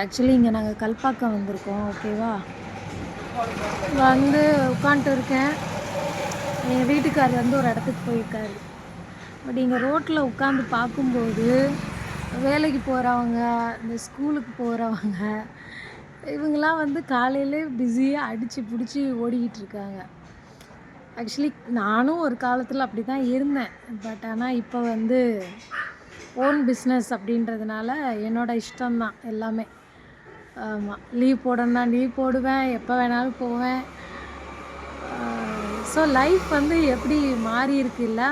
Actually இங்கே நாங்கள் கல்பாக்கம் வந்திருக்கோம். ஓகேவா, வந்து உட்காந்துட்டு இருக்கேன். என் வீட்டுக்கார் வந்து ஒரு இடத்துக்கு போயிருக்காரு. பட் இங்கே ரோட்டில் உட்காந்து பார்க்கும்போது வேலைக்கு போகிறவங்க, இந்த ஸ்கூலுக்கு போகிறவங்க, இவங்கெல்லாம் வந்து காலையிலே பிஸியாக அடித்து பிடிச்சி ஓடிக்கிட்டு இருக்காங்க. ஆக்சுவலி நானும் ஒரு காலத்தில் அப்படி தான் இருந்தேன். பட் ஆனால் இப்போ வந்து ஓன் பிஸ்னஸ் அப்படின்றதுனால என்னோடய இஷ்டம்தான் எல்லாமே. ஆமாம், லீவ் போடணுன்னா லீவ் போடுவேன், எப்போ வேணாலும் போவேன். ஸோ லைஃப் வந்து எப்படி மாறி இருக்குல்ல.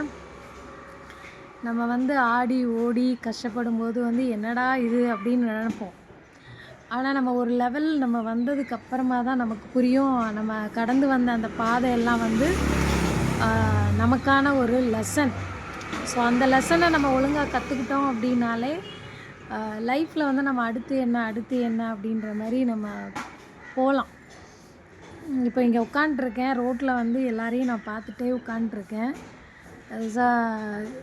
நம்ம வந்து ஆடி ஓடி கஷ்டப்படும்போது வந்து என்னடா இது அப்படின்னு நினைப்போம். ஆனால் நம்ம ஒரு லெவல் நம்ம வந்ததுக்கு அப்புறமா தான் நமக்கு புரியும், நம்ம கடந்து வந்த அந்த பாதையெல்லாம் வந்து நமக்கான ஒரு லெசன். ஸோ அந்த லெசனை நம்ம ஒழுங்காக கற்றுக்கிட்டோம் அப்படின்னாலே லைஃப்பில் வந்து நம்ம அடுத்து என்ன அப்படின்ற மாதிரி நம்ம போகலாம். இப்போ இங்கே உட்காண்ட்ருக்கேன், ரோட்டில் வந்து எல்லாரையும் நான் பார்த்துட்டே உட்காண்ட்ருக்கேன்.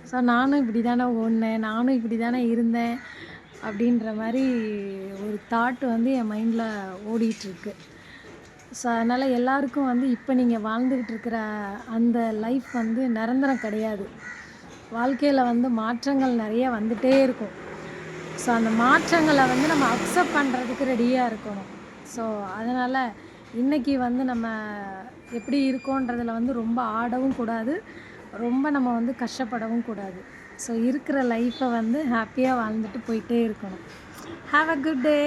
ஸோ நானும் இப்படி தானே ஓடினேன், நானும் இப்படி தானே இருந்தேன் அப்படின்ற மாதிரி ஒரு தாட் வந்து என் மைண்டில் ஓடிட்டுருக்கு. ஸோ அதனால் எல்லாருக்கும் வந்து இப்போ நீங்கள் வாழ்ந்துக்கிட்டு இருக்கிற அந்த லைஃப் வந்து நிரந்தரம் கிடையாது. வாழ்க்கையில் வந்து மாற்றங்கள் நிறைய வந்துகிட்டே இருக்கும். ஸோ அந்த மாற்றங்களை வந்து நம்ம அக்செப்ட் பண்ணுறதுக்கு ரெடியாக இருக்கணும். ஸோ அதனால் இன்றைக்கி வந்து நம்ம எப்படி இருக்கோன்றதில் வந்து ரொம்ப ஆடவும் கூடாது, ரொம்ப நம்ம வந்து கஷ்டப்படவும் கூடாது. ஸோ இருக்கிற லைஃப்பை வந்து ஹாப்பியாக வாழ்ந்துட்டு போயிட்டே இருக்கணும். Have a good day.